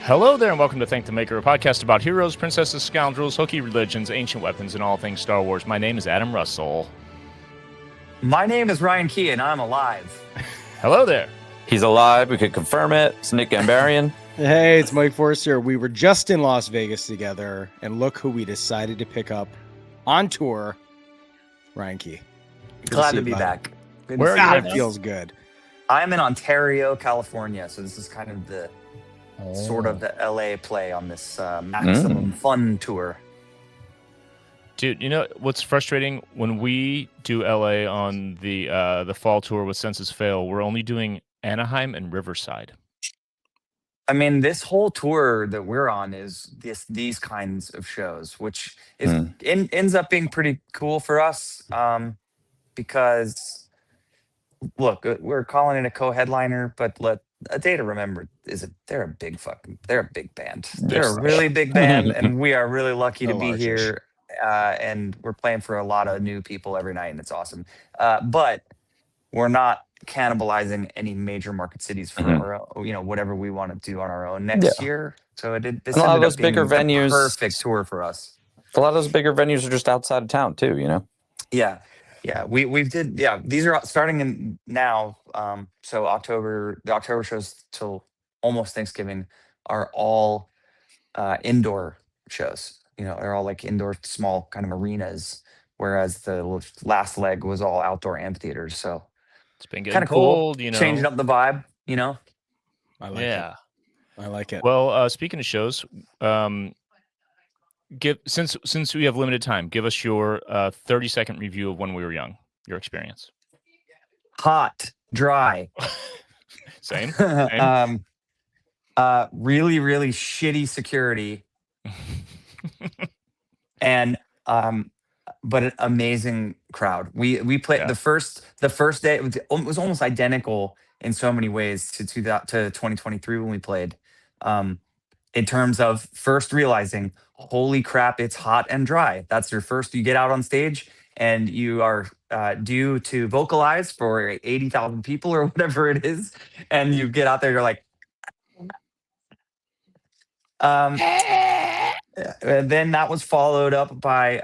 Hello there, and welcome to Thank the Maker, a podcast about heroes, princesses, scoundrels, hooky religions, ancient weapons, and all things Star Wars. My name is Adam Russell. My name is Ryan Key, and I'm alive. Hello there. He's alive. We could confirm it. It's Nick Gambarian. Hey, it's Mike Forster. We were just in Las Vegas together, and look who we decided to pick up on tour. Ryan Key. Glad to be back. Where are you right now? Feels good. I'm in Ontario, California, so this is kind of the sort of the LA play on this Maximum Fun tour. Dude, you know what's frustrating? When we do LA on the fall tour with Senses Fail, we're only doing Anaheim and Riverside. I mean, this whole tour that we're on is these kinds of shows, which is ends up being pretty cool for us because, look, we're calling it a co-headliner, but a day to remember is they're a big band. They're a really big band, and we are really lucky to be here. And we're playing for a lot of new people every night, and it's awesome. But we're not cannibalizing any major market cities for our own, whatever we want to do on our own next year. So this a lot of ended those up being bigger the venues, perfect tour for us. A lot of those bigger venues are just outside of town too, you know? Yeah. These are starting in now. So the October shows till almost Thanksgiving are all indoor shows. They're all like indoor, small kind of arenas, whereas the last leg was all outdoor amphitheaters. So it's been getting kind of cold, cool, changing up the vibe. I like it. I like it. Well, speaking of shows, since we have limited time, give us your 30-second review of When We Were Young, your experience. Hot, dry. Same. Really, really shitty security. And but an amazing crowd. We played the first day. It was almost identical in so many ways to 2023 when we played. In terms of first realizing, holy crap, it's hot and dry. That's your first. You get out on stage and you are due to vocalize for 80,000 people or whatever it is, and you get out there. You're like. And then that was followed up by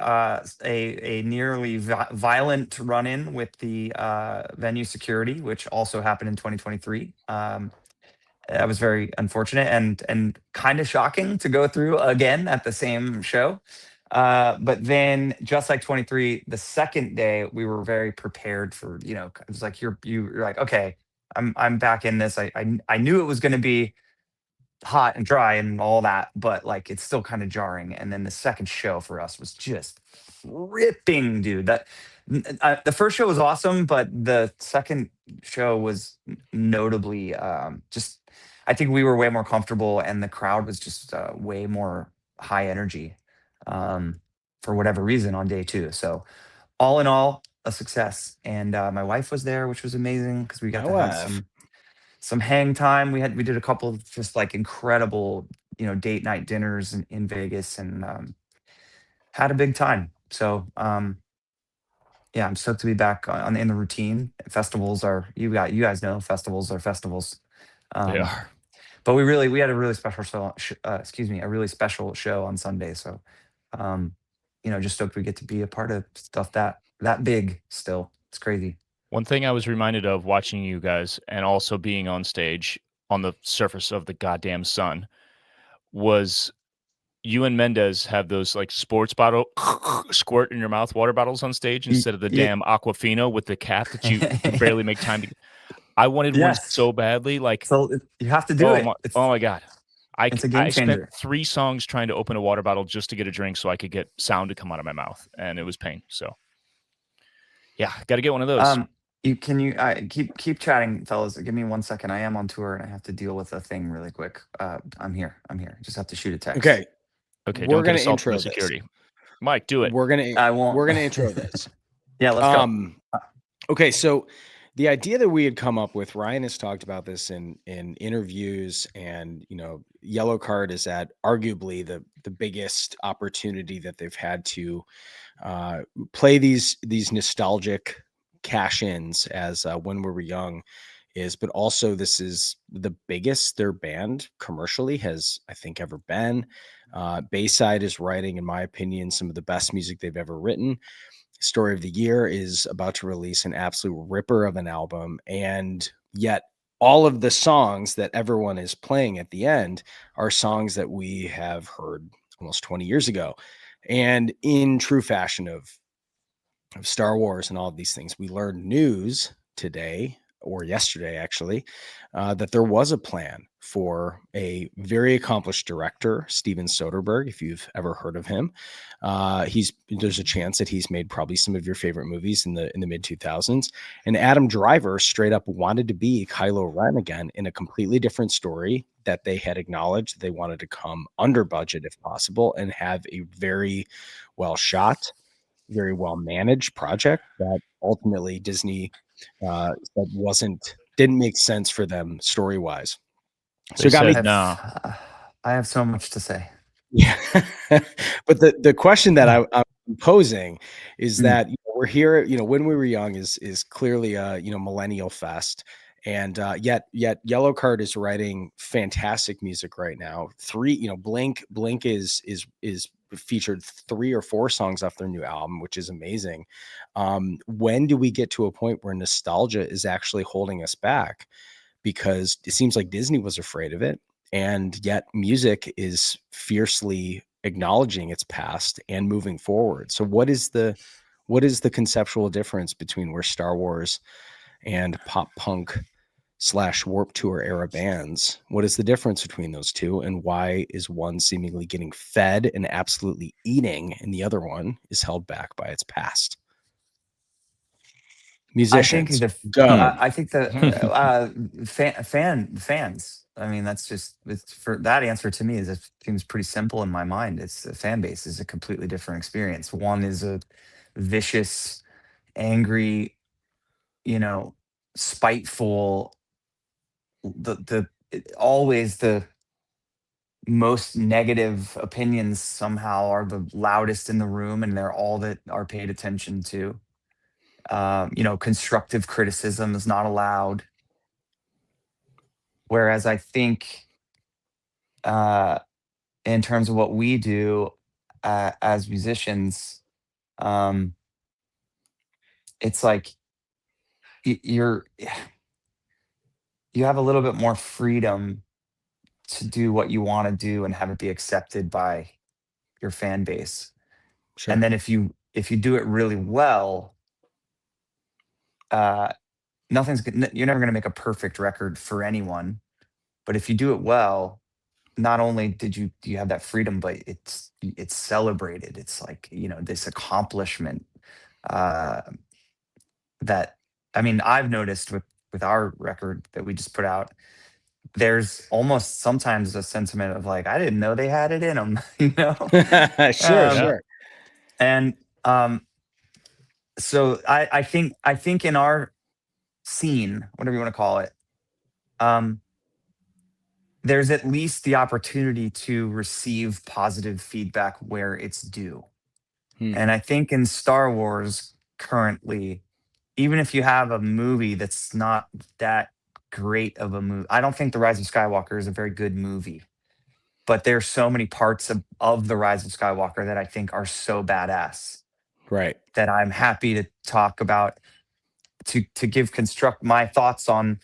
a nearly violent run-in with the venue security, which also happened in 2023. That was very unfortunate and kind of shocking to go through again at the same show. But then, just like 23, the second day we were very prepared for. It was like you're like, okay, I'm back in this. I knew it was going to be hot and dry and all that, but like it's still kind of jarring. And then the second show for us was just ripping, dude. The first show was awesome, but the second show was notably just. I think we were way more comfortable, and the crowd was just way more high energy for whatever reason on day two. So all in all, a success. And my wife was there, which was amazing because we got to have some hang time. We did a couple of just like incredible, date night dinners in Vegas, and had a big time. So I'm stoked to be back in the routine. Festivals are you guys know festivals are festivals. They are. But we had a really special show. A really special show on Sunday. So, just stoked we get to be a part of stuff that big. Still, it's crazy. One thing I was reminded of watching you guys and also being on stage on the surface of the goddamn sun was you and Mendez have those like sports bottle squirt in your mouth water bottles on stage instead of the damn Aquafina with the cap that you can barely make time to. I wanted one so badly. Like, so you have to do it. Oh my God. It's a game changer. Spent 3 songs trying to open a water bottle just to get a drink so I could get sound to come out of my mouth. And it was pain. So yeah, got to get one of those. Keep chatting, fellas. Give me 1 second. I am on tour and I have to deal with a thing really quick. I'm here. Just have to shoot a text. Okay. We're going to intro security. Mike, do it. We're going to intro this. Yeah, let's go. Okay, so the idea that we had come up with, Ryan has talked about this in interviews, and Yellow Card is at arguably the biggest opportunity that they've had to play these nostalgic cash-ins as When We Were Young is, but also this is the biggest their band commercially has, I think, ever been. Bayside is writing, in my opinion, some of the best music they've ever written. Story of the Year is about to release an absolute ripper of an album, and yet all of the songs that everyone is playing at the end are songs that we have heard almost 20 years ago. And in true fashion of Star Wars and all of these things, we learned news today or yesterday, actually, that there was a plan for a very accomplished director, Steven Soderbergh. If you've ever heard of him, there's a chance that he's made probably some of your favorite movies in the mid 2000s. And Adam Driver straight up wanted to be Kylo Ren again in a completely different story that they had acknowledged they wanted to come under budget if possible and have a very well shot, very well managed project that ultimately Disney that didn't make sense for them story wise. So They it got me. said, "No." I have so much to say. Yeah, but the question that I'm posing is that we're here. When we were young is clearly a millennial fest, and yet Yellow Card is writing fantastic music right now. Blink is featured 3 or 4 songs off their new album, which is amazing. When do we get to a point where nostalgia is actually holding us back? Because it seems like Disney was afraid of it, and yet music is fiercely acknowledging its past and moving forward. So what is the conceptual difference between where Star Wars and pop punk / Warped Tour era bands, what is the difference between those two, and why is one seemingly getting fed and absolutely eating and the other one is held back by its past? Musicians, go. I think the fans. I mean, that's just for that answer to me is it seems pretty simple in my mind. It's the fan base is a completely different experience. One is a vicious, angry, spiteful. Always the most negative opinions somehow are the loudest in the room, and they're all that are paid attention to. Constructive criticism is not allowed. Whereas I think, in terms of what we do as musicians, it's like you're you have a little bit more freedom to do what you want to do and have it be accepted by your fan base. Sure. And then if you do it really well, you're never going to make a perfect record for anyone. But if you do it well, not only do you have that freedom, but it's celebrated. It's like, this accomplishment that, I mean, I've noticed with our record that we just put out, there's almost sometimes a sentiment of like, I didn't know they had it in them, Sure, Um, sure. And so I think in our scene, whatever you want to call it, there's at least the opportunity to receive positive feedback where it's due. And I think in Star Wars currently, even if you have a movie that's not that great of a movie, I don't think The Rise of Skywalker is a very good movie. But there's so many parts of The Rise of Skywalker that I think are so badass. Right. That I'm happy to talk about, to give my thoughts on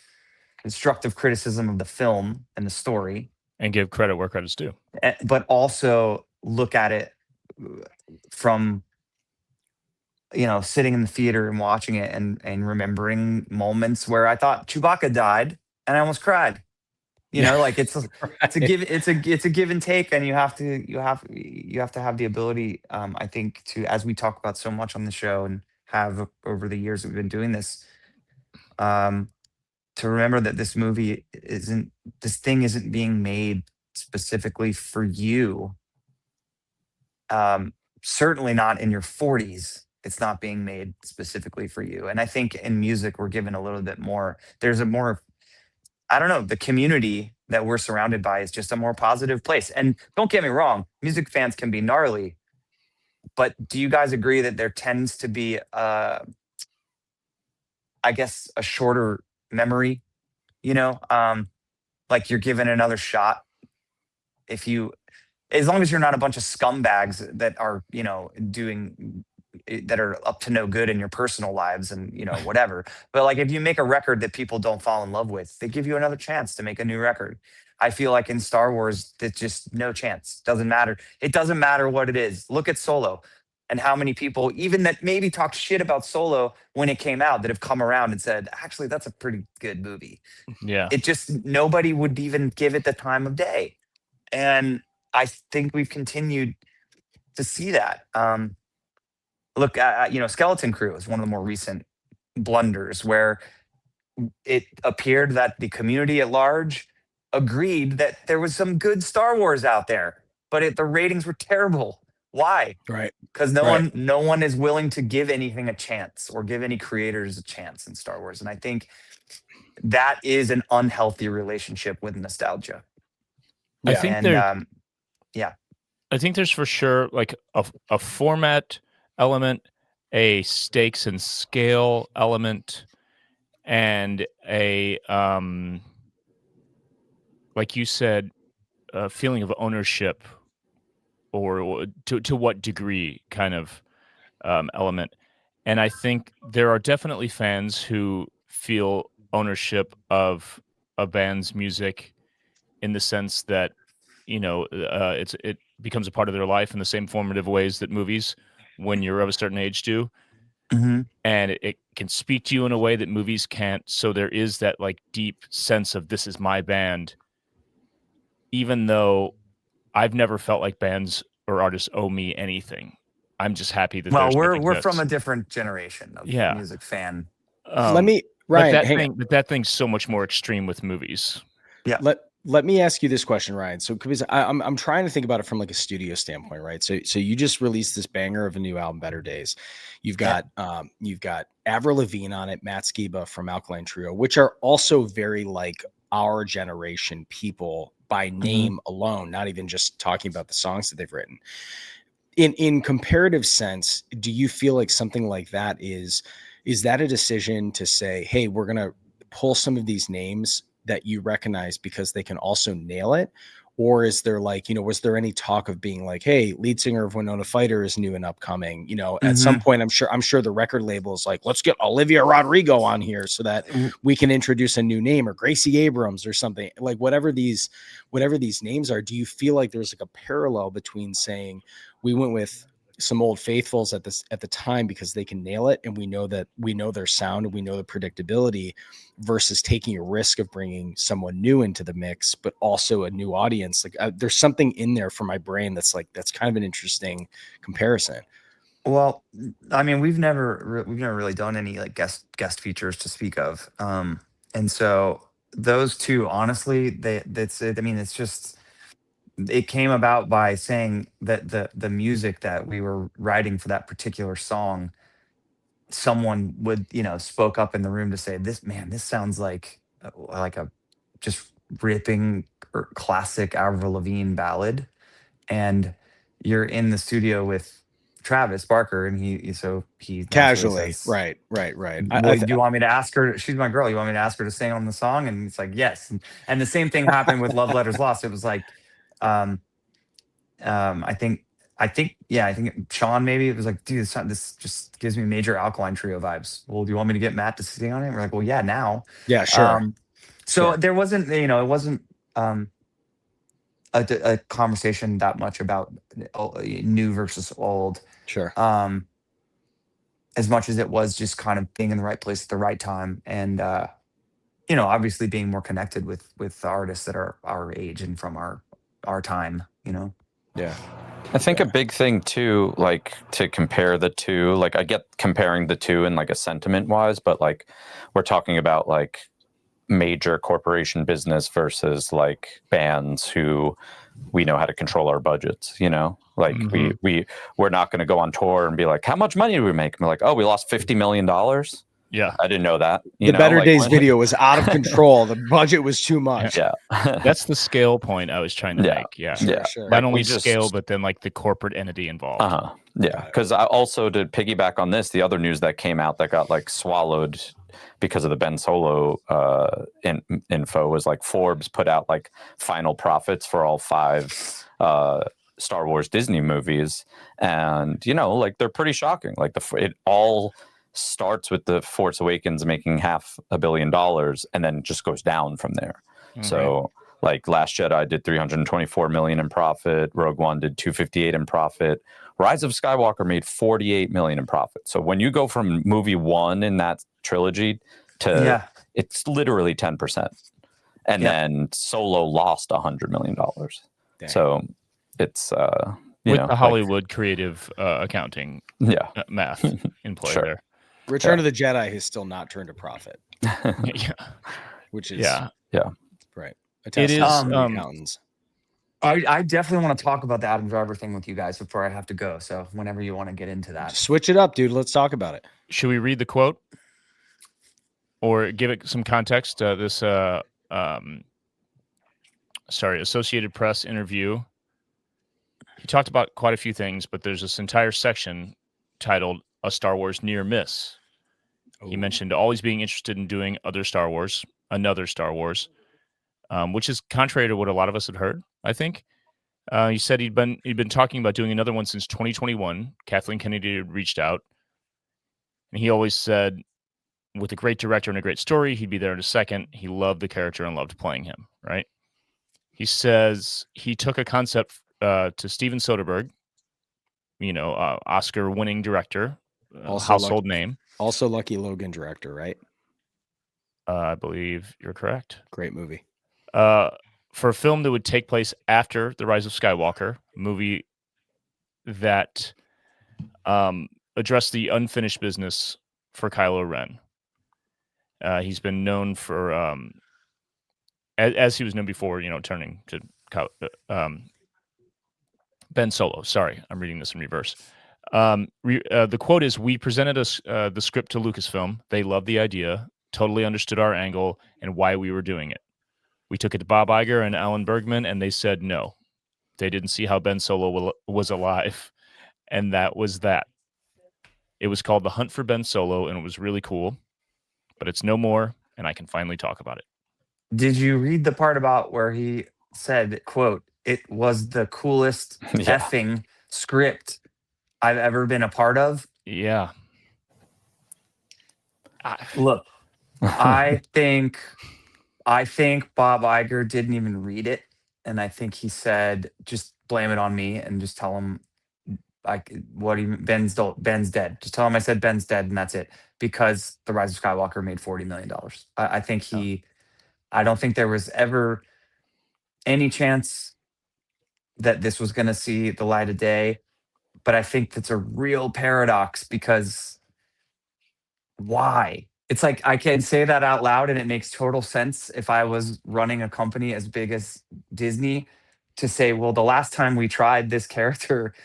constructive criticism of the film and the story, and give credit where credit's due. but also look at it from sitting in the theater and watching it and remembering moments where I thought Chewbacca died and I almost cried. Like it's a give and take, and you have to have the ability, I think, to, as we talk about so much on the show and have over the years that we've been doing this, to remember that this thing isn't being made specifically for you. Certainly not in your 40s. It's not being made specifically for you. And I think in music, we're given a little bit more. There's a more, I don't know, the community that we're surrounded by is just a more positive place. And don't get me wrong, music fans can be gnarly. But do you guys agree that there tends to be, I guess, a shorter memory you know, like you're given another shot. If you, as long as you're not a bunch of scumbags that are, doing that are up to no good in your personal lives and whatever. But like if you make a record that people don't fall in love with, they give you another chance to make a new record. I feel like in Star Wars, it's just no chance. Doesn't matter. It doesn't matter what it is. Look at Solo and how many people, even that maybe talked shit about Solo when it came out, that have come around and said, actually, that's a pretty good movie. Yeah. It just, nobody would even give it the time of day. And I think we've continued to see that. Look, Skeleton Crew is one of the more recent blunders where it appeared that the community at large agreed that there was some good Star Wars out there, but the ratings were terrible. Why? Right. Because Right. no one is willing to give anything a chance or give any creators a chance in Star Wars. And I think that is an unhealthy relationship with nostalgia. I Yeah. think And there, yeah. I think there's for sure like a format element, a stakes and scale element, and a like you said, a feeling of ownership, or to what degree kind of element. And I think there are definitely fans who feel ownership of a band's music in the sense that it becomes a part of their life in the same formative ways that movies, when you're of a certain age, do. Hmm. And it can speak to you in a way that movies can't. So there is that like deep sense of this is my band, even though I've never felt like bands or artists owe me anything. I'm just happy that their Well, stuff we're from exists. a different generation of Yeah. music fan. Let Um, me, Ryan, hang on. but that thing's so much more extreme with movies. Yeah. Let me ask you this question, Ryan. So, because I'm trying to think about it from like a studio standpoint, right? So you just released this banger of a new album, Better Days. You've got Avril Lavigne on it, Matt Skiba from Alkaline Trio, which are also very like our generation people by name alone, not even just talking about the songs that they've written. In comparative sense, do you feel like something like that is that a decision to say, hey, we're gonna pull some of these names that you recognize because they can also nail it? Or is there like, was there any talk of being like, hey, lead singer of Winona Fighter is new and upcoming? At some point, I'm sure the record label is like, let's get Olivia Rodrigo on here so that we can introduce a new name, or Gracie Abrams or something. Like whatever these names are, do you feel like there's like a parallel between saying we went with some old faithfuls at the time because they can nail it, and we know their sound and we know the predictability, versus taking a risk of bringing someone new into the mix but also a new audience? Like there's something in there for my brain that's kind of an interesting comparison. Well, I mean, we've never really done any like guest features to speak of, and so those two, honestly, that's it. I mean, it's just, it came about by saying that the music that we were writing for that particular song, someone would spoke up in the room to say, this sounds like a just ripping or classic Avril Lavigne ballad. And you're in the studio with Travis Barker, and he naturally Casually, says, right. well, do you want me to ask her? She's my girl. You want me to ask her to sing on the song? And it's like, yes. And the same thing happened with Love Letters Lost. It was like, I think Sean, maybe it was like, dude, this just gives me major Alkaline Trio vibes. Well, do you want me to get Matt to sing on it? We're like, well, yeah, now. Yeah, sure. So Sure. there wasn't, it wasn't a conversation that much about new versus old. Sure. As much as it was just kind of being in the right place at the right time, and obviously being more connected with the artists that are our age and from our time. Yeah. I think a big thing too, like to compare the two, like I get comparing the two in like a sentiment wise, but like we're talking about like major corporation business versus like bands who we know how to control our budgets, like we're not going to go on tour and be like, how much money do we make? And we're like, oh, we lost $50 million. Yeah. I didn't know that. The Better Days video was out of control. The budget was too much. Yeah. That's the scale point I was trying to make. Yeah. Sure. Not only scale, but then like the corporate entity involved. Yeah. Because I also, to piggyback on this, the other news that came out that got like swallowed because of the Ben Solo info, was like Forbes put out like final profits for all 5 Star Wars Disney movies, and like they're pretty shocking. Like it all starts with the Force Awakens making $500 million and then just goes down from there. So like Last Jedi did 324 million in profit, Rogue One did 258 in profit, Rise of Skywalker made 48 million in profit. So when you go from movie 1 in that trilogy to it's literally 10%. And then Solo lost $100 million. Dang. So it's with the Hollywood creative accounting math in play there. Return of the Jedi has still not turned a profit. Which is right. It is accountants. I definitely want to talk about the Adam Driver thing with you guys before I have to go. So whenever you want to get into that, switch it up, dude. Let's talk about it. Should we read the quote or give it some context? This Associated Press interview. He talked about quite a few things, but there's this entire section titled "A Star Wars Near Miss." He mentioned always being interested in doing another Star Wars, which is contrary to what a lot of us had heard, I think. He said he'd been talking about doing another one since 2021. Kathleen Kennedy had reached out, and he always said, with a great director and a great story, he'd be there in a second. He loved the character and loved playing him, right? He says he took a concept to Steven Soderbergh, Oscar-winning director, household name. Also Lucky Logan director, right? I believe you're correct. Great movie. For a film that would take place after The Rise of Skywalker, a movie that addressed the unfinished business for Kylo Ren. He's been known for, as he was known before, turning to Ben Solo. Sorry, I'm reading this in reverse. The quote is, "We presented the script to Lucasfilm. They loved the idea, totally understood our angle and why we were doing it. We took it to Bob Iger and Alan Bergman, and they said no. They didn't see how Ben Solo was alive, and that was that. It was called The Hunt for Ben Solo, and it was really cool, but it's no more, and I can finally talk about it." Did you read the part about where he said, quote, "It was the coolest effing script I've ever been a part of"? Yeah. Look, I think Bob Iger didn't even read it, and I think he said, "Just blame it on me and just tell him Ben's dead. Just tell him I said Ben's dead, and that's it." Because The Rise of Skywalker made $40 million. I think I don't think there was ever any chance that this was going to see the light of day, but I think that's a real paradox because why? It's like I can say that out loud and it makes total sense if I was running a company as big as Disney to say, well, the last time we tried this character,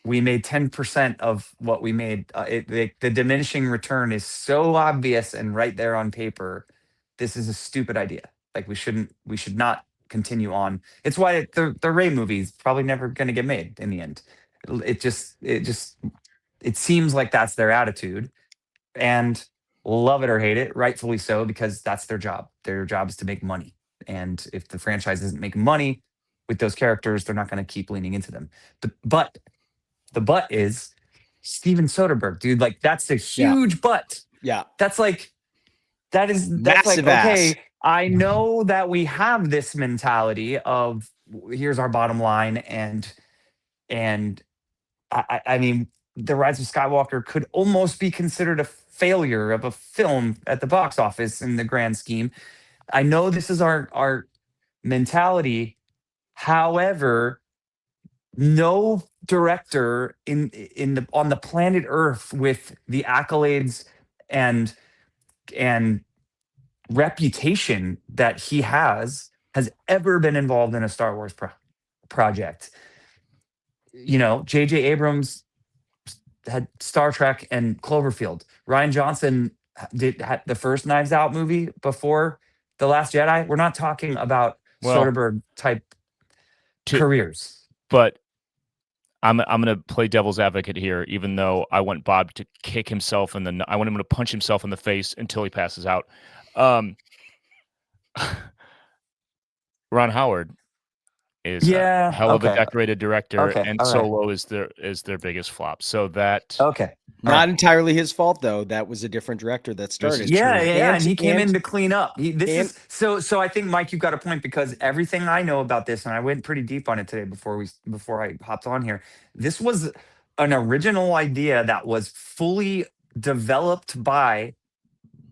we made 10% of what we made. The diminishing return is so obvious and right there on paper. This is a stupid idea. Like we should not continue on. It's why the Rey movie is probably never going to get made in the end. It seems like that's their attitude, and love it or hate it, rightfully so, because that's their job. Their job is to make money, and if the franchise isn't making money with those characters, they're not going to keep leaning into them. But the but is Steven Soderbergh, dude. Like that's a huge but. Yeah, that's massive like okay. I know that we have this mentality of here's our bottom line, and I mean, The Rise of Skywalker could almost be considered a failure of a film at the box office in the grand scheme. I know this is our mentality. However, no director on the planet Earth with the accolades and reputation that he has ever been involved in a Star Wars project. J.J. Abrams had Star Trek and Cloverfield. Rian Johnson had the first Knives Out movie before The Last Jedi. We're not talking about Soderbergh type careers. But I'm gonna play devil's advocate here, even though I want Bob to kick himself I want him to punch himself in the face until he passes out. Ron Howard is a Yeah. hell of a Okay. decorated director, Okay. and All right. Solo is their biggest flop. So that Okay. All Not right. entirely his fault though. That was a different director that This started. is Yeah, true. yeah, and he came in and to clean up. This is so. I think Mike, you've got a point because everything I know about this, and I went pretty deep on it today before I hopped on here. This was an original idea that was fully developed by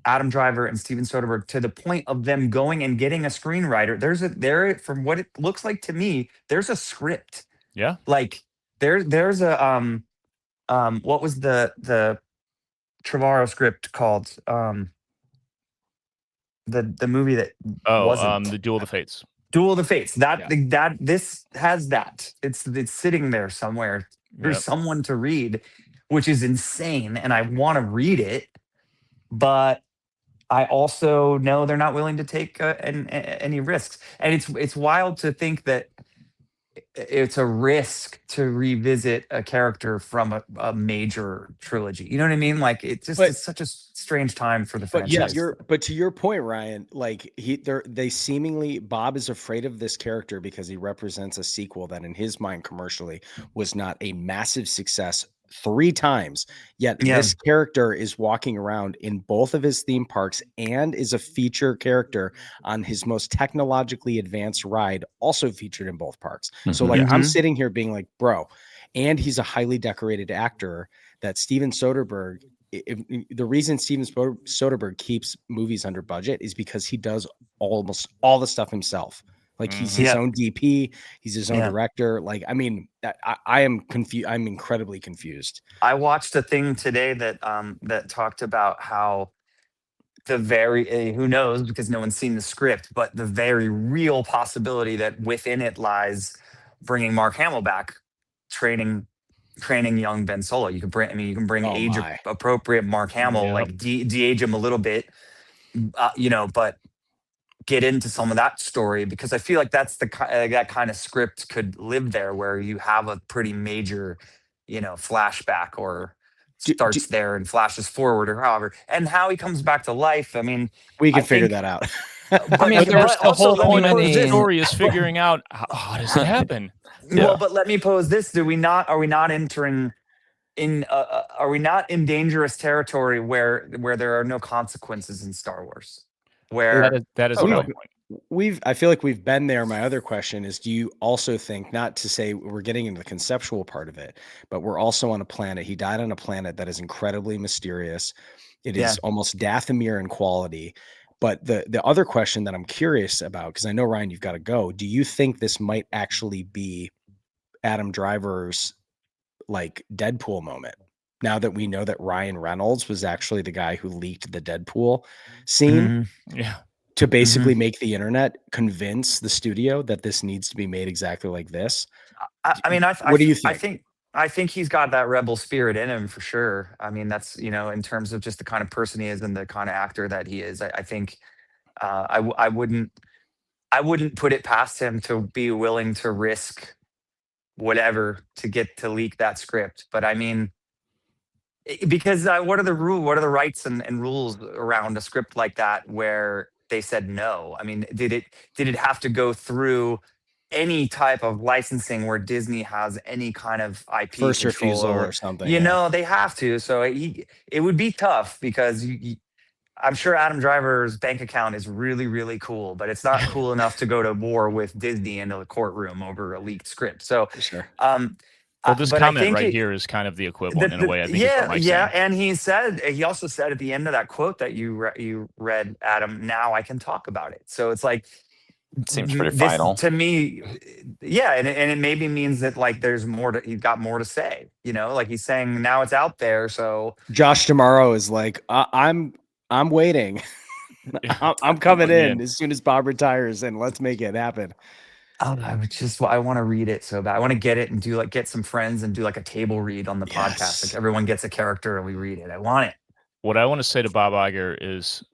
Adam Driver and Steven Soderbergh to the point of them going and getting a screenwriter. From what it looks like to me, there's a script. Yeah. Like there's a what was the Trevorrow script called? The movie that wasn't the Duel of the Fates. Duel of the Fates. Yeah. That this has that. It's sitting there somewhere for Yep. someone to read, which is insane. And I want to read it, but I also know they're not willing to take any risks. And it's wild to think that it's a risk to revisit a character from a major trilogy. You know what I mean? Like it's such a strange time for the But yeah, franchise. but to your point, Ryan, like they seemingly Bob is afraid of this character because he represents a sequel that in his mind commercially was not a massive success 3 times. Yet Yeah. this character is walking around in both of his theme parks and is a feature character on his most technologically advanced ride, also featured in both parks. So like I'm Mhm. sitting here being like, bro, and he's a highly decorated actor that Steven Soderbergh the reason Steven Soderbergh keeps movies under budget is because he does almost all the stuff himself. Like he's his Yeah. own DP, he's his own Yeah. director. Like, I mean, I am confused. I'm incredibly confused. I watched a thing today that talked about how who knows because no one's seen the script, but the very real possibility that within it lies bringing Mark Hamill back, training young Ben Solo. You can bring Oh age my. appropriate Mark Hamill, Yep. like de-age him a little bit, but get into some of that story because I feel like that's that kind of script could live there where you have a pretty major, flashback or starts there and flashes forward or however, and how he comes back to life. I mean, We can I figure think, that out. but, mean, there's but The also whole let me point of pose the this. story is figuring out how does it happen. Well, but let me pose this: Are we not entering in? Are we not in dangerous territory where there are no consequences in Star Wars? Where That is a We've- valid point. I feel like we've been there. My other question is, do you also think, not to say we're getting into the conceptual part of it, but we're also on a planet. He died on a planet that is incredibly mysterious. It Yeah. is almost Dathomir in quality. But the other question that I'm curious about, because I know, Ryan, you've got to go. Do you think this might actually be Adam Driver's like Deadpool moment? Now that we know that Ryan Reynolds was actually the guy who leaked the Deadpool scene Mhm. Yeah. to basically make the internet convince the studio that this needs to be made exactly like this. I mean, What do you think? I think he's got that rebel spirit in him for sure. I mean, that's in terms of just the kind of person he is and the kind of actor that he is. I think I wouldn't put it past him to be willing to risk whatever to get to leak that script. But I mean, because what are the what are the rights and rules around a script like that where they said no? I mean, did it have to go through any type of licensing where Disney has any kind of IP First control refusal over? or something? Yeah. They have to. So it would be tough because I'm sure Adam Driver's bank account is really, really cool, but it's not cool enough to go to war with Disney in a courtroom over a leaked script. So, For sure. Well, this but I comment think right here is kind of the equivalent in a way. I think is what Mike's yeah, saying. and he also said at the end of that quote that you read, Adam, now I can talk about it. So it's like It seems pretty this final. to me, yeah, and it maybe means that like there's more he's got more to say. Like he's saying now it's out there. So Josh tomorrow is like, I'm waiting. I'm coming in as soon as Bob retires, and let's make it happen. I want to read it so bad. I want to get it and get some friends and do like a table read on the podcast. Yes. Like everyone gets a character and we read it. I want it. What I want to say to Bob Iger is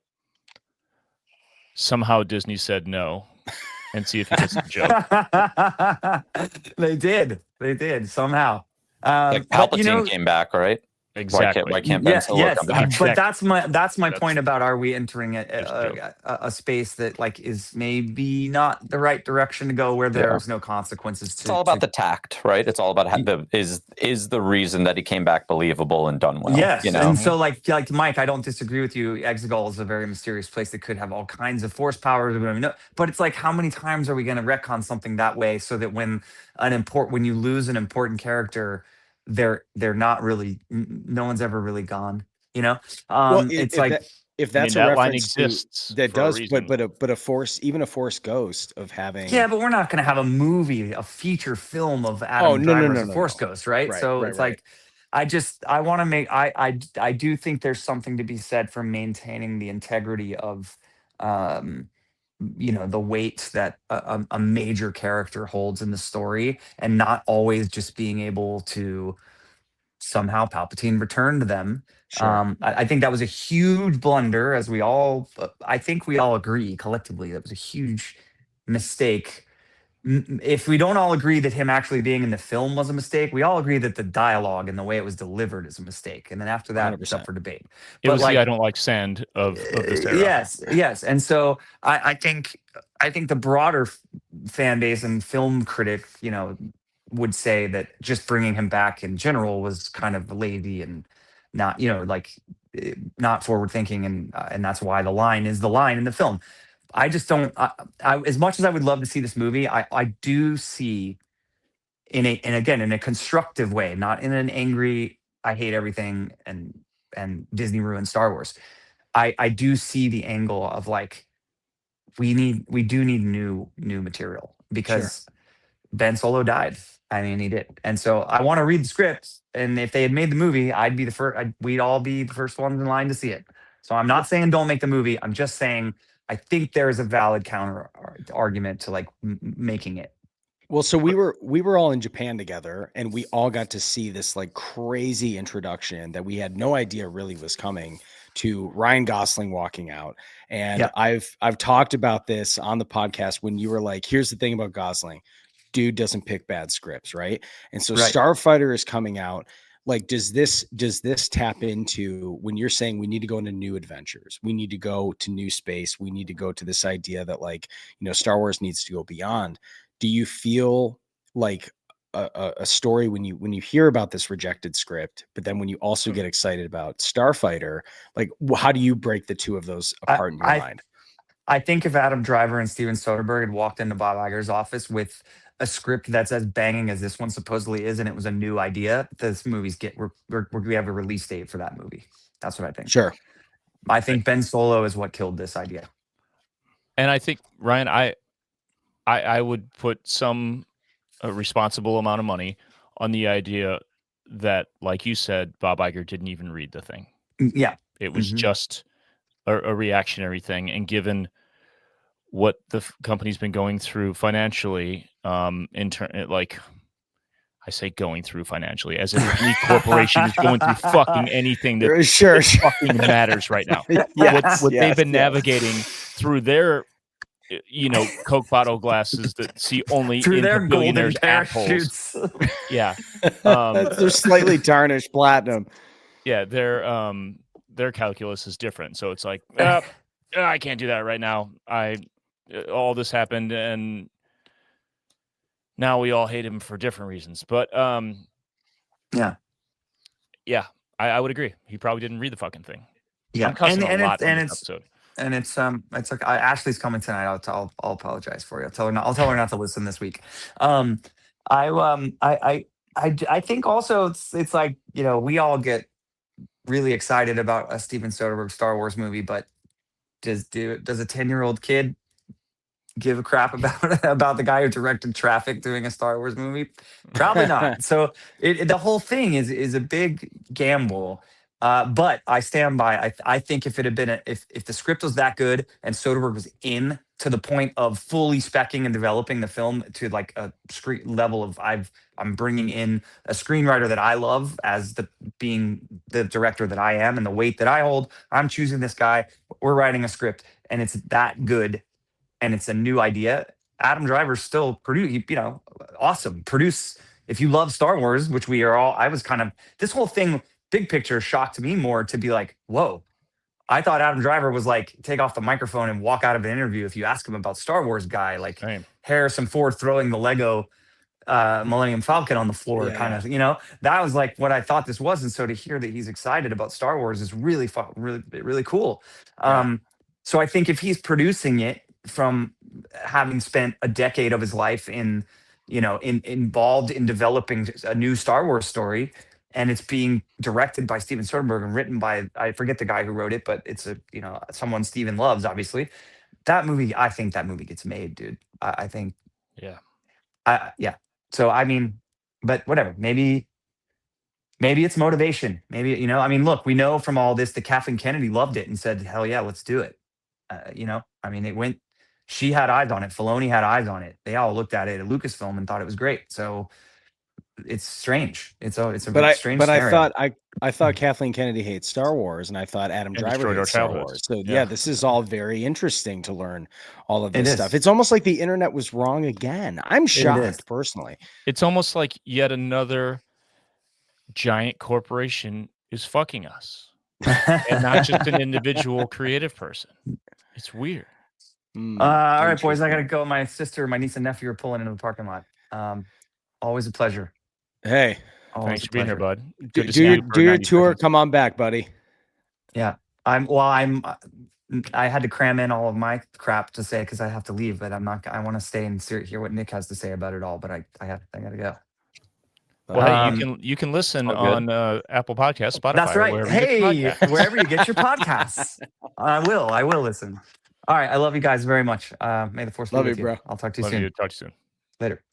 somehow Disney said no, and see if he gets the joke. They did. They did somehow. Like But Palpatine came back, right? Exactly. Why can't Ben Solo yes, come back? but Check. that's my That's point about, are we entering just a joke. a space that like is maybe not the right direction to go, where Yeah. there's no consequences It's to all about the tact, right? It's all about is the reason that he came back believable and done well. Yes, You know? and so like Mike, I don't disagree with you. Exegol is a very mysterious place that could have all kinds of force powers. But it's like, how many times are we going to retcon something that way, so that when you lose an important character, they're not really, no one's ever really gone. You know, Well, it's like, if I mean, that's a that line reference to exists that for a does, reason. but a force, even a force ghost of having. yeah, but we're not going to have a movie, a feature film of Oh, Adam no, Driver as a no, Force no. Ghost, right? Right, So right, it's right. like, I want to make, I do think there's something to be said for maintaining the integrity of, um, the weight that a major character holds in the story, and not always just being able to somehow Palpatine returned them. Sure. I think that was a huge blunder, as I think we all agree collectively that was a huge mistake. If we don't all agree that him actually being in the film was a mistake, we all agree that the dialogue and the way it was delivered is a mistake. And then after that, it's up 100%. for debate. It But was the like, I don't like sand of this era. yes. And so I think the broader fan base and film critic, would say that just bringing him back in general was kind of lazy and not, not forward thinking, and that's why the line is the line in the film. I just don't. As much as I would love to see this movie, I do see, and again, in a constructive way, not in an angry, I hate everything and Disney ruined Star Wars. I do see the angle of like, we do need new material, Sure. because Ben Solo died. I mean, he did, and so I want to read the script. And if they had made the movie, I'd be the first. We'd all be the first ones in line to see it. So I'm not saying don't make the movie. I'm just saying I think there is a valid counter argument to like making it. Well, so we were all in Japan together, and we all got to see this like crazy introduction that we had no idea really was coming, to Ryan Gosling walking out. And Yeah. I've talked about this on the podcast when you were like, here's the thing about Gosling. Dude doesn't pick bad scripts, right? And so Right. Starfighter is coming out. Like, does this tap into, when you're saying we need to go into new adventures, we need to go to new space, we need to go to this idea that, like, Star Wars needs to go beyond? Do you feel like a story when you hear about this rejected script, but then when you also get excited about Starfighter, like, how do you break the two of those apart in your mind? I think if Adam Driver and Steven Soderbergh had walked into Bob Iger's office with a script that's as banging as this one supposedly is, and it was a new idea, this movie's we have a release date for that movie. That's what I think. Sure. I think Ben Solo is what killed this idea. And I think, Ryan, I would put some responsible amount of money on the idea that, like you said, Bob Iger didn't even read the thing. Yeah. It was just a reactionary thing. And given what the company's been going through financially, like, I say going through financially, as if any corporation is going through fucking anything that Sure. fucking matters right now. Yes, what yes, they've been yes. navigating through their Coke bottle glasses that see only Through into their golden billionaires' assholes. parachutes. Yeah. They're slightly tarnished platinum. Yeah, their calculus is different. So it's like, I can't do that right now. All this happened, and now we all hate him for different reasons. But Yeah. I would agree. He probably didn't read the fucking thing. Yeah. I'm cussing a lot on and this it's episode. and it's like, Ashley's coming tonight. I'll apologize for you. I'll tell her not to listen this week. I think also it's like, we all get really excited about a Steven Soderbergh Star Wars movie, but does a 10-year-old kid give a crap about the guy who directed Traffic doing a Star Wars movie? Probably not. So the whole thing is a big gamble. But I stand by. I think if it had been if the script was that good and Soderbergh was in to the point of fully speccing and developing the film to like a screen level of, I'm bringing in a screenwriter that I love as being the director that I am and the weight that I hold. I'm choosing this guy. We're writing a script and it's that good, and it's a new idea. Adam Driver's still awesome. Produce. if you love Star Wars, which we are all, I was kind of, this whole thing, big picture, shocked me more to be like, whoa. I thought Adam Driver was like take off the microphone and walk out of an interview if you ask him about Star Wars guy, like Same. Harrison Ford throwing the Lego Millennium Falcon on the floor, Yeah, kind of, that was like what I thought this was. And so to hear that he's excited about Star Wars is really really cool. Yeah. So I think if he's producing it from having spent a decade of his life involved in developing a new Star Wars story, and it's being directed by Steven Soderbergh and written by, I forget the guy who wrote it, but it's someone Steven loves, obviously. I think that movie gets made, dude. I think, Yeah. yeah. So I mean, but whatever. Maybe it's motivation. Maybe I mean, look, we know from all this that Kathleen Kennedy loved it and said, "Hell yeah, let's do it." I mean, it went. She had eyes on it. Filoni had eyes on it. They all looked at it at Lucasfilm and thought it was great. So it's strange. It's a strange but scenario. I thought Kathleen Kennedy hates Star Wars, and I thought Adam And Driver destroyed our hates Star childhoods. Wars. So Yeah. yeah, this is all very interesting to learn all of It this is. stuff. It's almost like the internet was wrong again. I'm is. shocked personally. It's almost like yet another giant corporation is fucking us, and not just an individual creative person. It's weird. All right, boys, I gotta Interesting. go. My sister, my niece, and nephew are pulling into the parking lot. Always a pleasure. Hey, Always Thanks a for being here, pleasure. bud. Good to do see your you for do your 90 tour. seconds. Come on back, buddy. Yeah, I had to cram in all of my crap to say because I have to leave, but I'm not. I want to stay and hear what Nick has to say about it all. But I gotta go. Well, hey, Um, you can listen all good. on Apple Podcasts, Spotify, That's or right. wherever you get your Hey, podcasts. wherever you get your podcasts, I will listen. All right, I love you guys very much. May the force be Love with you, you. bro. I'll talk to you Love soon. you. Talk to you soon. Later.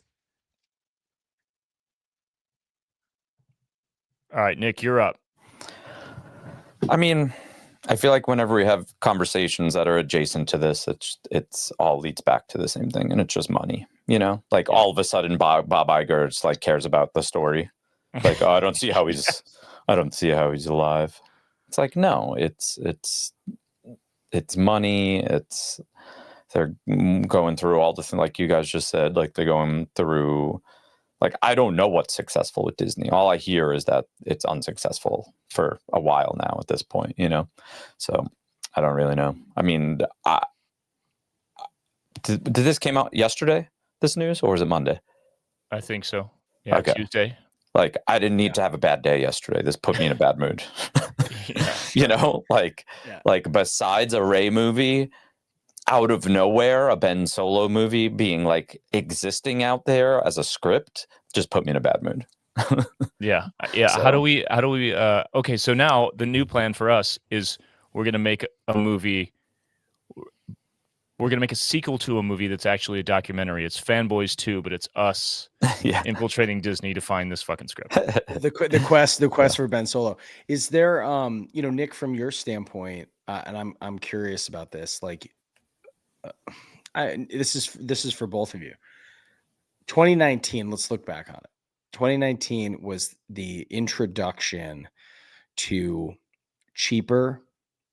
All right, Nick, you're up. I mean, I feel like whenever we have conversations that are adjacent to this, it's all leads back to the same thing, and it's just money. Like all of a sudden, Bob Iger just like cares about the story. Like, oh, I don't see how he's alive. It's like, no, it's money. They're going through all the things like you guys just said. Like they're going through. Like, I don't know what's successful with Disney. All I hear is that it's unsuccessful for a while now at this point, So I don't really know. I mean, did this came out yesterday, this news, or was it Monday? I think so. Yeah, Okay. Tuesday. Like, I didn't need to have a bad day yesterday. This put me in a bad mood. Yeah. Like besides a Ray movie, out of nowhere, a Ben Solo movie being like existing out there as a script just put me in a bad mood. Yeah. How do we okay, so now the new plan for us is we're going to make a movie. We're going to make a sequel to a movie that's actually a documentary. It's Fanboys 2, but it's us Yeah. infiltrating Disney to find this fucking script. The quest for Ben Solo. Is there Nick, from your standpoint, and I'm curious about this, like this is for both of you. 2019, let's look back on it. 2019 was the introduction to cheaper,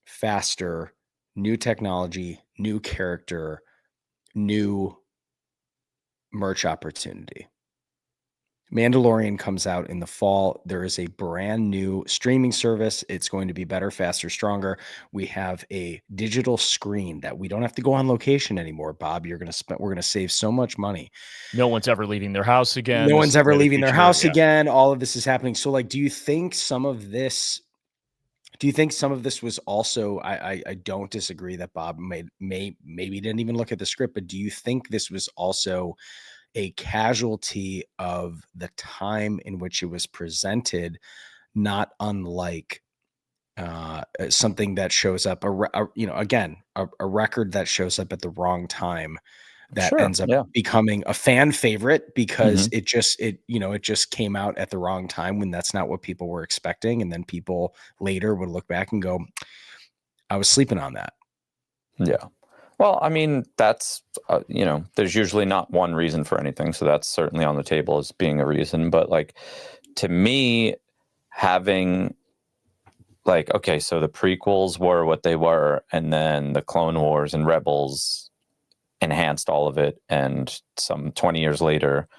faster, new technology, new character, new merch opportunity. Mandalorian comes out in the fall. There is a brand new streaming service. It's going to be better, faster, stronger. We have a digital screen that we don't have to go on location anymore. Bob, we're going to save so much money. No one's ever leaving their house again. No one's ever leaving their house Yeah. again. All of this is happening. So, like, do you think some of this was also? I don't disagree that Bob maybe didn't even look at the script, but do you think this was also a casualty of the time in which it was presented, not unlike something that shows up, a record that shows up at the wrong time that Sure, ends up yeah. becoming a fan favorite because it just came out at the wrong time when that's not what people were expecting. And then people later would look back and go, I was sleeping on that. Yeah. Well, I mean, that's, there's usually not one reason for anything. So that's certainly on the table as being a reason. But like, to me, having like, okay, so the prequels were what they were, and then the Clone Wars and Rebels enhanced all of it. And some 20 years later,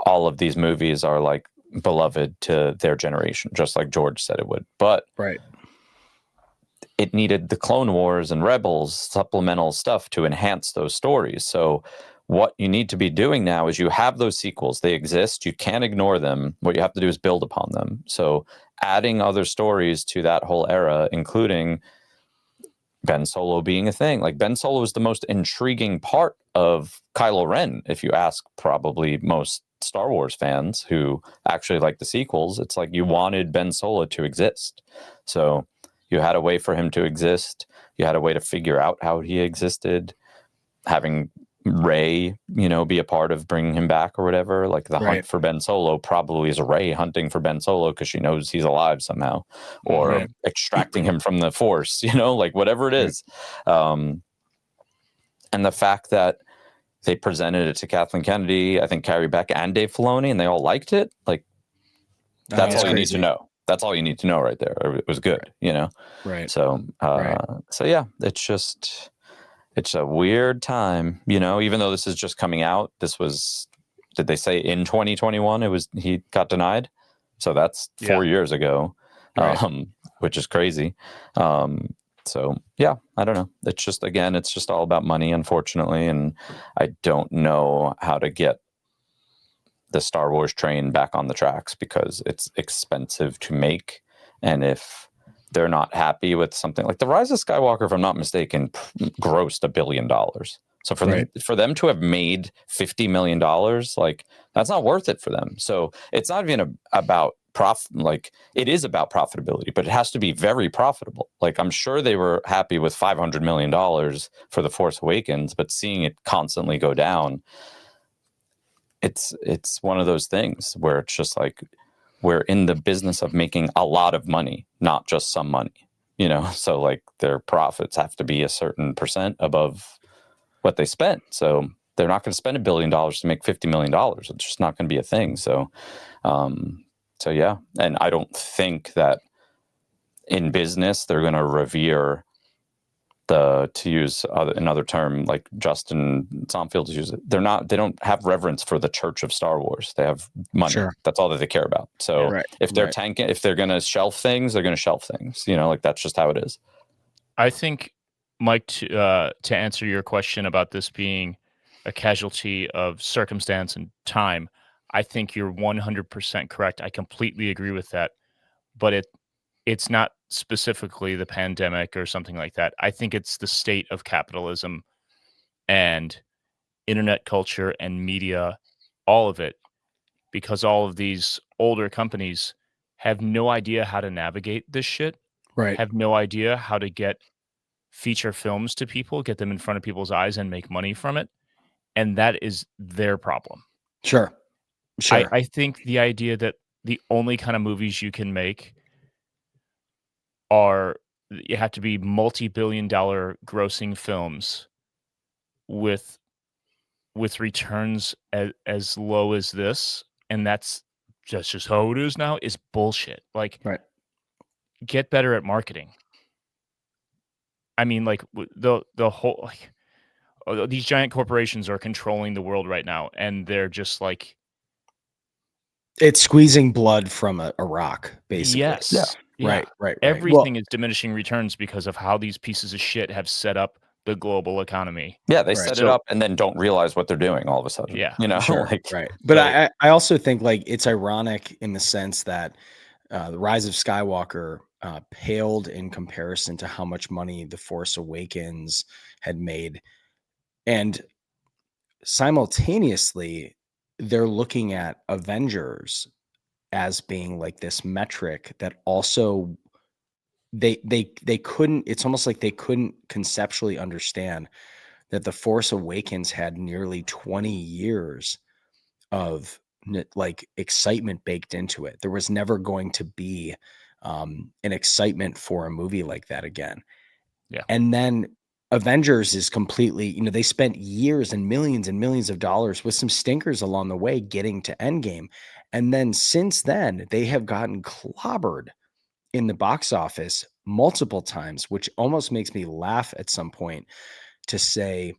all of these movies are like beloved to their generation, just like George said it would. But Right. it needed the Clone Wars and Rebels supplemental stuff to enhance those stories. So what you need to be doing now is you have those sequels. They exist. You can't ignore them. What you have to do is build upon them. So adding other stories to that whole era, including Ben Solo being a thing. Like Ben Solo is the most intriguing part of Kylo Ren. If you ask probably most Star Wars fans who actually like the sequels, it's like you wanted Ben Solo to exist. So you had a way for him to exist. You had a way to figure out how he existed. Having Rey, be a part of bringing him back or whatever. Like the hunt for Ben Solo probably is Rey hunting for Ben Solo because she knows he's alive somehow, or extracting him from the Force, like whatever it is. And the fact that they presented it to Kathleen Kennedy, I think Carrie Beck and Dave Filoni, and they all liked it. Like that's all you need to know. That's all you need to know right there. It was good, Right. So, so yeah, it's a weird time, even though this is just coming out. Did they say in 2021 he got denied? So that's 4 years ago, which is crazy. So yeah, I don't know. It's just all about money, unfortunately. And I don't know how to get the Star Wars train back on the tracks because it's expensive to make. And if they're not happy with something like The Rise of Skywalker, if I'm not mistaken, grossed $1 billion. So for them to have made $50 million, like that's not worth it for them. So it's not even about profit. Like it is about profitability, but it has to be very profitable. Like I'm sure they were happy with $500 million for The Force Awakens, but seeing it constantly go down, it's one of those things where it's just like, we're in the business of making a lot of money, not just some money, so like their profits have to be a certain percent above what they spent. So they're not going to spend $1 billion to make $50 million. It's just not going to be a thing. So, so yeah. And I don't think that in business, they're going to revere to use another term like Justin Somfield's use it. They don't have reverence for the church of Star Wars. They have money. Sure. That's all that they care about. So if they're tanking, if they're going to shelf things, they're going to shelf things, like that's just how it is. I think, Mike, to answer your question about this being a casualty of circumstance and time, I think you're 100% correct. I completely agree with that. But it's not specifically the pandemic or something like that. I think it's the state of capitalism and internet culture and media, all of it, because all of these older companies have no idea how to navigate this shit, have no idea how to get feature films to people, get them in front of people's eyes and make money from it. And that is their problem. Sure. I think the idea that the only kind of movies you can make you have to be multi-billion-dollar grossing films with returns as low as this, and that's just how it is now, is bullshit. Like, get better at marketing. I mean, like the whole these giant corporations are controlling the world right now, and they're just like, it's squeezing blood from a rock, basically. Yes. Yeah. Right. Everything is diminishing returns because of how these pieces of shit have set up the global economy. Yeah, they set it up and then don't realize what they're doing all of a sudden. Yeah. Sure. But I also think like it's ironic in the sense that The Rise of Skywalker paled in comparison to how much money The Force Awakens had made. And simultaneously, they're looking at Avengers as being like this metric that also they couldn't, it's almost like they couldn't conceptually understand that The Force Awakens had nearly 20 years of like excitement baked into it. There was never going to be an excitement for a movie like that again. Yeah. And then Avengers is completely, they spent years and millions of dollars with some stinkers along the way getting to Endgame. And then since then, they have gotten clobbered in the box office multiple times, which almost makes me laugh at some point to say,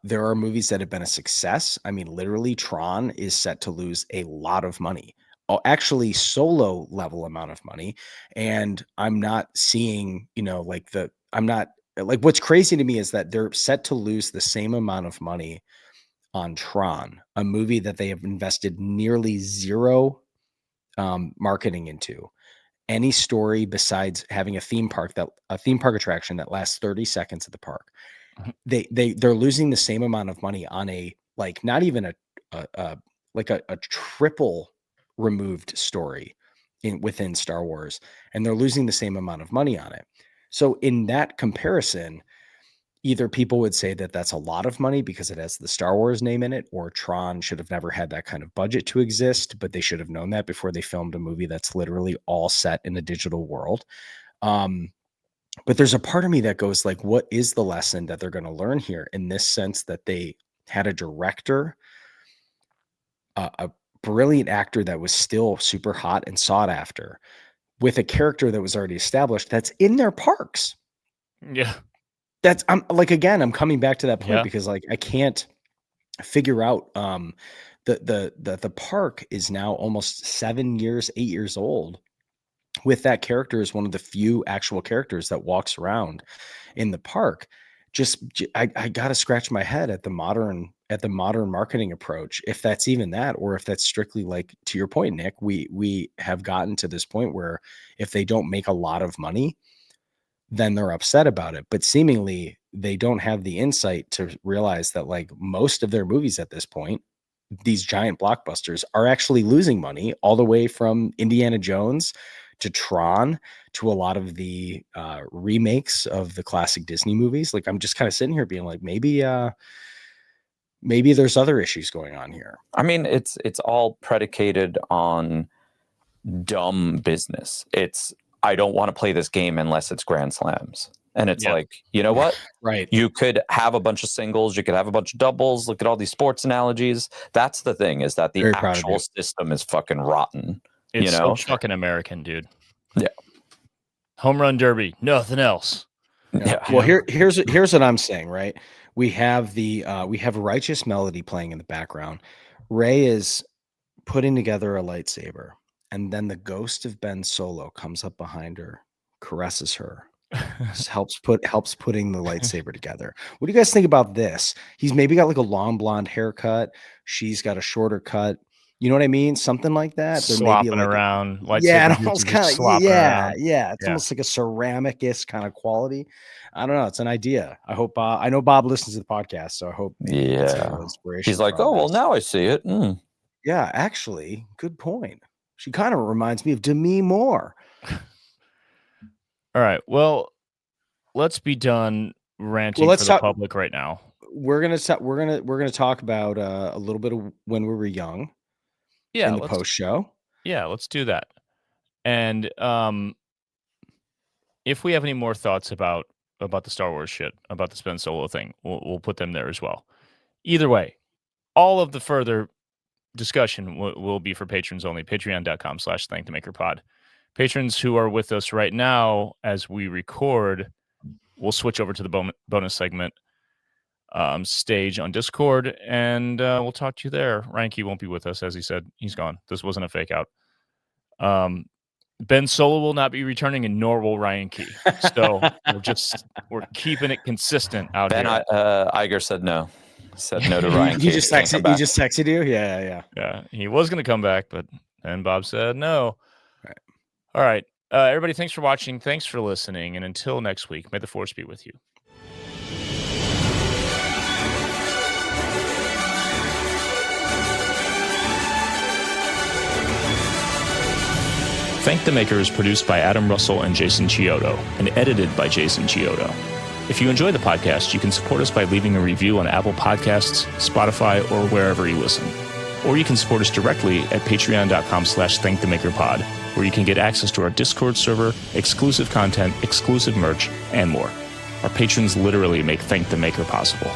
There are movies that have been a success. I mean, literally, Tron is set to lose a lot of money. Oh, actually, Solo level amount of money. And I'm not seeing, I'm not like what's crazy to me is that they're set to lose the same amount of money on Tron, a movie that they have invested nearly zero marketing into. Any story besides having a theme park attraction that lasts 30 seconds at the park. They're losing the same amount of money on a not even a triple removed story within Star Wars, and they're losing the same amount of money on it. So in that comparison, either people would say that that's a lot of money because it has the Star Wars name in it, or Tron should have never had that kind of budget to exist, but they should have known that before they filmed a movie that's literally all set in a digital world. But there's a part of me that goes like, what is the lesson that they're going to learn here, in this sense that they had a director, a brilliant actor that was still super hot and sought after, with a character that was already established that's in their parks. Yeah. I'm coming back to that point because I can't figure out the park is now almost 8 years old, with that character as one of the few actual characters that walks around in the park. I got to scratch my head at the modern marketing approach, if that's even that, or if that's strictly like, to your point, Nick, we have gotten to this point where if they don't make a lot of money, then they're upset about it. But seemingly they don't have the insight to realize that like most of their movies at this point, these giant blockbusters, are actually losing money, all the way from Indiana Jones to Tron to a lot of the remakes of the classic Disney movies. Like, I'm just kind of sitting here being like, maybe there's other issues going on here. I mean, it's all predicated on dumb business. It's, I don't want to play this game unless it's Grand Slams. And it's like, you know what? Right. You could have a bunch of singles. You could have a bunch of doubles. Look at all these sports analogies. That's the thing, is that the actual system is fucking rotten. It's so fucking American, dude. Yeah. Home run derby, nothing else. Yeah. Well, here's what I'm saying, right? We have Righteous Melody playing in the background. Rey is putting together a lightsaber, and then the ghost of Ben Solo comes up behind her, caresses her, helps putting the lightsaber together. What do you guys think about this? He's maybe got like a long blonde haircut. She's got a shorter cut. You know what I mean? Something like that. There Slopping may be around. Yeah, it almost kind of around. It's almost like a ceramic-ish kind of quality. I don't know. It's an idea. I hope I know Bob listens to the podcast, so I hope it's a little inspiration. He's like, oh, well, now I see it. Yeah, actually, good point. She kind of reminds me of Demi Moore. All right. Well, let's be done ranting for the public right now. We're gonna talk about a little bit of when we were young. Yeah, in the post show. Yeah, let's do that. And if we have any more thoughts about the Star Wars shit, about the Ben Solo thing, we'll put them there as well. Either way, all of the further discussion will be for patrons only. Patreon.com/ThankTheMakerPod. Patrons who are with us right now as we record, we'll switch over to the bonus segment stage on Discord, and we'll talk to you there. Ranky won't be with us, as he said. He's gone. This wasn't a fake out. Ben Solo will not be returning, and nor will Ryan Key. So we're keeping it consistent out here. Ben Iger said no. Said no to Ryan Key. He just texted you? Yeah. He was going to come back, but then Bob said no. All right. Everybody, thanks for watching. Thanks for listening. And until next week, may the Force be with you. Thank the Maker is produced by Adam Russell and Jason Chiodo, and edited by Jason Chiodo. If you enjoy the podcast, you can support us by leaving a review on Apple Podcasts, Spotify, or wherever you listen. Or you can support us directly at patreon.com/ThankTheMakerPod, where you can get access to our Discord server, exclusive content, exclusive merch, and more. Our patrons literally make Thank the Maker possible.